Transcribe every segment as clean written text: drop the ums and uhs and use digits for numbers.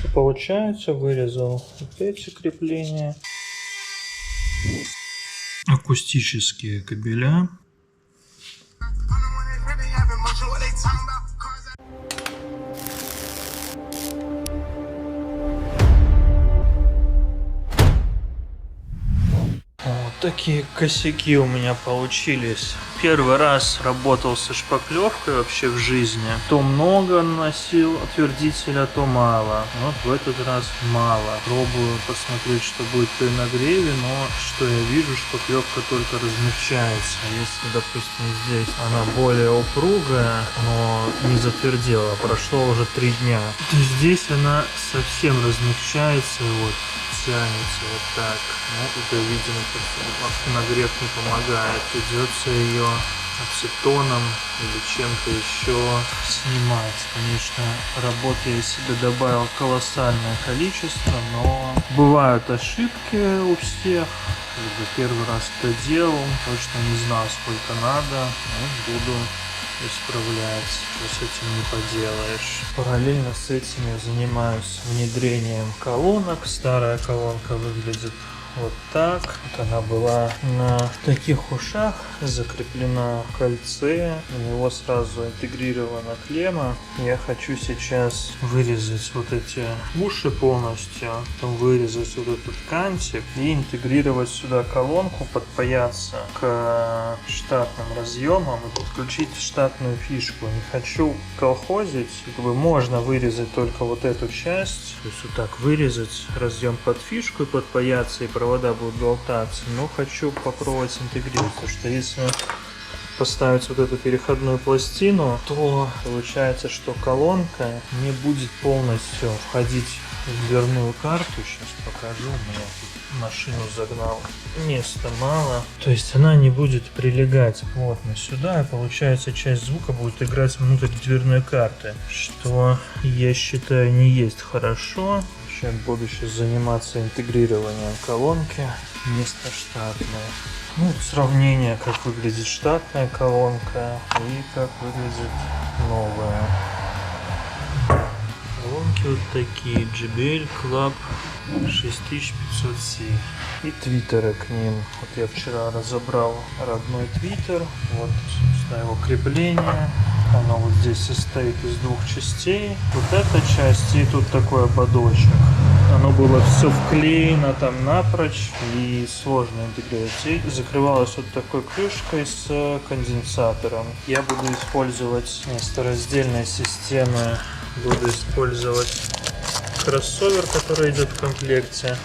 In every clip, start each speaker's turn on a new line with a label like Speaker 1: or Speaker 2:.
Speaker 1: что получается, вырезал вот эти крепления. Акустические кабеля. Вот такие косяки у меня получились. Первый раз работал со шпаклевкой вообще в жизни. То много наносил отвердителя, то мало. Вот в этот раз мало. Пробую посмотреть, что будет при нагреве, но что я вижу, шпаклевка только размягчается. Если, допустим, здесь она более упругая, но не затвердела, прошло уже 3 дня, то здесь она совсем размягчается, вот, тянется вот так. Ну, это, видимо, нагрев не помогает. Придется ее ацетоном или чем-то еще снимать. Конечно, работы я себе добавил колоссальное количество, но бывают ошибки у всех. Либо первый раз это делал, точно не знал, сколько надо, но буду исправлять, что с этим не поделаешь. Параллельно с этим я занимаюсь внедрением колонок. Старая колонка выглядит вот так. Вот она была на таких ушах, закреплена в кольце, у него сразу интегрирована клемма. Я хочу сейчас вырезать вот эти уши полностью, потом вырезать вот этот кантик и интегрировать сюда колонку, подпаяться к штатным разъемам и подключить штатную фишку. Не хочу колхозить, как бы можно вырезать только вот эту часть, то есть вот так вырезать разъем под фишку и подпаяться, и провода будут болтаться, но хочу попробовать интегрировать, потому что если поставить вот эту переходную пластину, то получается, что колонка не будет полностью входить в дверную карту. Сейчас покажу, у меня тут машину загнал, места мало, то есть она не будет прилегать плотно сюда, и получается часть звука будет играть внутрь дверной карты, что я считаю не есть хорошо. Сейчас буду заниматься интегрированием колонки вместо штатной. Ну, сравнение, как выглядит штатная колонка и как выглядит новая. Колонки вот такие, JBL Club 6500C. И твиттеры к ним. Вот я вчера разобрал родной твиттер. Вот, собственно, его крепление. Оно вот здесь состоит из 2 частей. Вот эта часть и тут такой ободочек. Оно было все вклеено там напрочь и сложно интегрировать. И закрывалось вот такой крышкой с конденсатором. Я буду использовать вместо раздельной системы, буду использовать кроссовер, который идет в комплекте.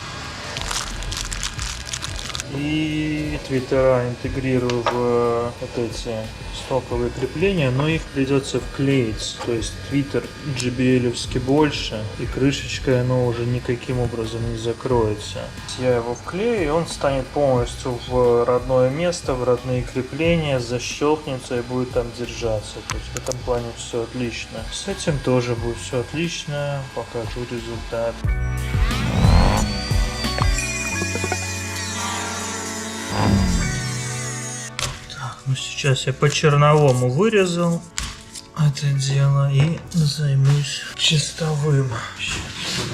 Speaker 1: И твиттера интегрирую в вот эти стоковые крепления, но их придется вклеить. То есть твиттер JBL-овский больше, и крышечкой оно уже никаким образом не закроется. Я его вклею, и он станет полностью в родное место, в родные крепления, защелкнется и будет там держаться. То есть в этом плане все отлично. С этим тоже будет все отлично, покажу результат. Ну, сейчас я по черновому вырезал это дело и займусь чистовым. Сейчас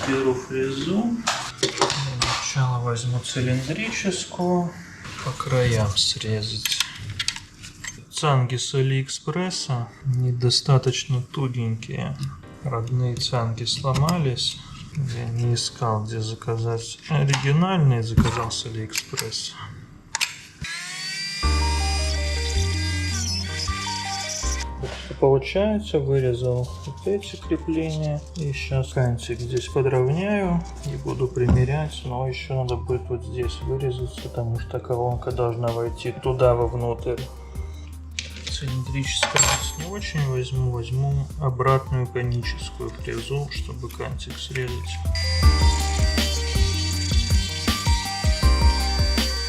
Speaker 1: подберу фрезу. Для начала возьму цилиндрическую, по краям срезать. Цанги с Алиэкспресса недостаточно тугенькие. Родные цанги сломались. Я не искал, где заказать оригинальные, заказал с Алиэкспресса. Получается, вырезал вот эти крепления, и сейчас кантик здесь подровняю и буду примерять, но еще надо будет вот здесь вырезать, потому что колонка должна войти туда вовнутрь. Цилиндрическую не очень возьму обратную коническую фрезу, чтобы кантик срезать.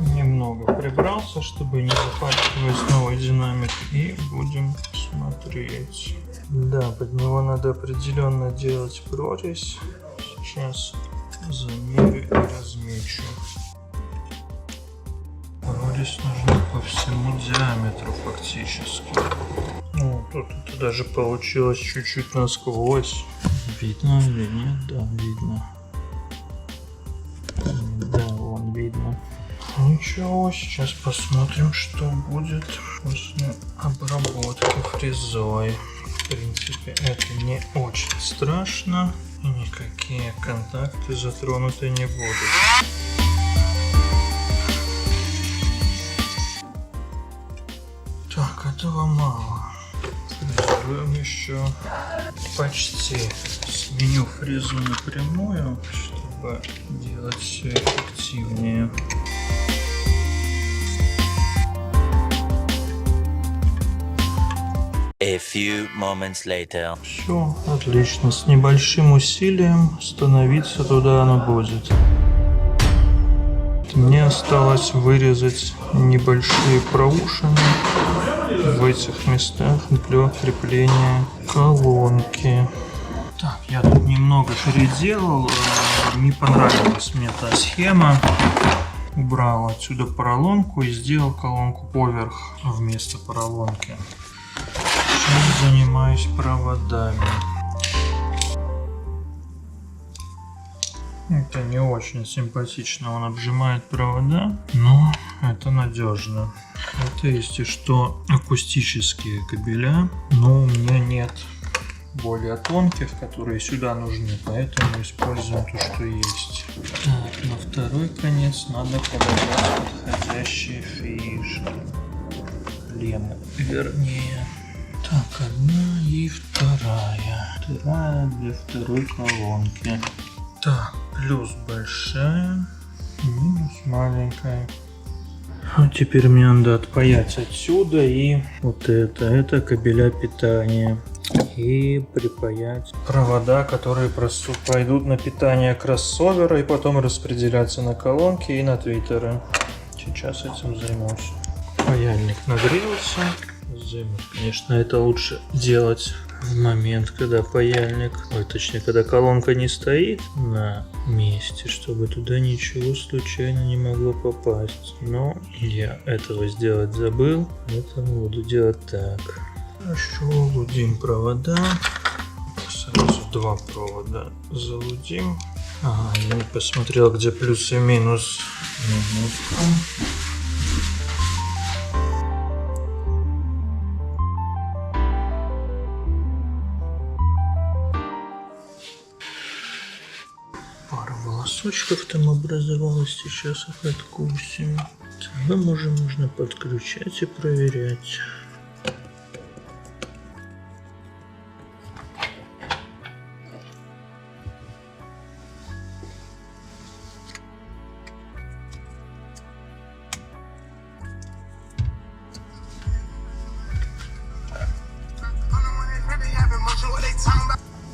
Speaker 1: Немного прибрался, чтобы не запачкивать новый динамик, и будем смотреть. Да, под него надо определенно делать прорезь. Сейчас замерю и размечу. Прорезь нужна по всему диаметру фактически. Ну, тут это даже получилось чуть-чуть насквозь. Видно или нет? Да, видно. видно? Да, вон видно. Ничего, сейчас посмотрим, что будет после обработки фрезой. В принципе, это не очень страшно, и никакие контакты затронуты не будут. Так, этого мало. Фрезуем еще почти. Сменю фрезу напрямую, чтобы делать все эффективнее.
Speaker 2: A few moments later.
Speaker 1: Все, отлично. С небольшим усилием становиться туда оно будет. Мне осталось вырезать небольшие проушины в этих местах для крепления колонки. Так, я тут немного переделал. Не понравилась мне та схема. Убрал отсюда поролонку и сделал колонку поверх вместо поролонки. Сейчас занимаюсь проводами. Это не очень симпатично, он обжимает провода, но это надежно. Это, если что, акустические кабеля, но у меня нет более тонких, которые сюда нужны, поэтому используем то, что есть. Так, на второй конец надо подобрать подходящие фишки. Лемы, вернее. Так, одна и вторая. Вторая для второй колонки. Так, плюс большая, минус маленькая. А теперь мне надо отпаять отсюда и вот это кабеля питания. И припаять провода, которые просто пойдут на питание кроссовера и потом распределяться на колонки и на твиттеры. Сейчас этим займусь. Паяльник нагрелся. Займусь. Конечно, это лучше делать в момент, когда паяльник, точнее, когда колонка не стоит на месте, чтобы туда ничего случайно не могло попасть. Но я этого сделать забыл, поэтому буду делать так. Хорошо, лудим провода. Сразу два провода залудим. Ага, я не посмотрел, где плюс и минус. Пара волосочков там образовалась, сейчас их откусим. Тогда можно подключать и проверять.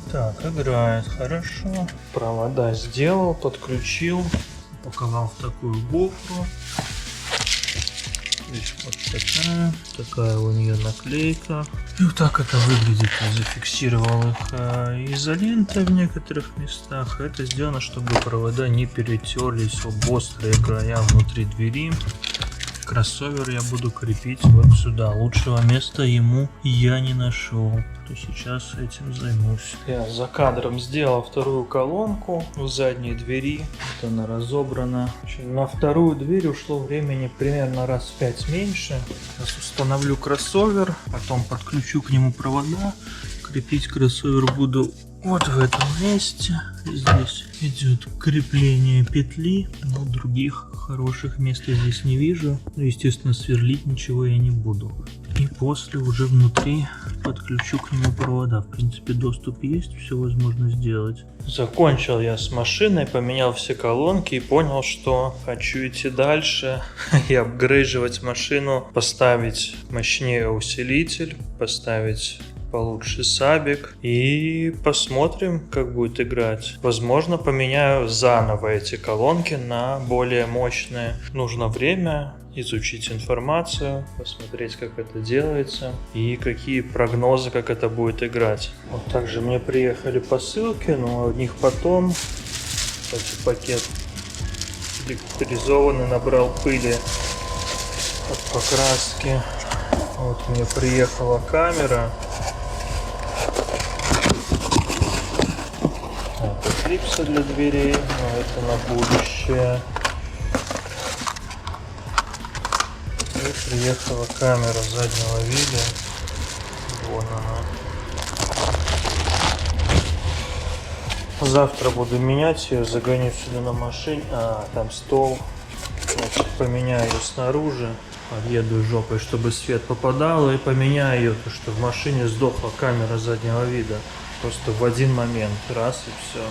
Speaker 1: Так, играет хорошо. Провода сделал, подключил, упаковал в такую гофру. Здесь вот такая у нее наклейка. И вот так это выглядит. Я зафиксировал их изолентой в некоторых местах. Это сделано, чтобы провода не перетерлись об острые края внутри двери. Кроссовер я буду крепить вот сюда. Лучшего места ему я не нашел. То сейчас этим займусь. Я за кадром сделал вторую колонку в задней двери. Вот она разобрана. На вторую дверь ушло времени примерно раз в 5 меньше. Сейчас установлю кроссовер, потом подключу к нему провода. Крепить кроссовер буду вот в этом месте. Здесь идет крепление петли, но других хороших мест я здесь не вижу. Естественно, сверлить ничего я не буду. И после уже внутри подключу к нему провода. В принципе, доступ есть, все возможно сделать. Закончил я с машиной, поменял все колонки и понял, что хочу идти дальше и апгрейживать машину, поставить мощнее усилитель, поставить получше сабик и посмотрим, как будет играть. Возможно, поменяю заново эти колонки на более мощные. Нужно время изучить информацию, посмотреть, как это делается и какие прогнозы, как это будет играть. Вот также мне приехали посылки, но о них потом. Кстати, пакет электризованный набрал пыли от покраски. Вот мне приехала камера. клипсы для дверей, но это на будущее. И приехала камера заднего вида. Вон она. Завтра буду менять ее, загоню сюда на машине. Там стол. Значит, поменяю ее снаружи. Подъеду жопой, чтобы свет попадал, и поменяю ее, то что в машине сдохла камера заднего вида. Просто в один момент. Раз и все.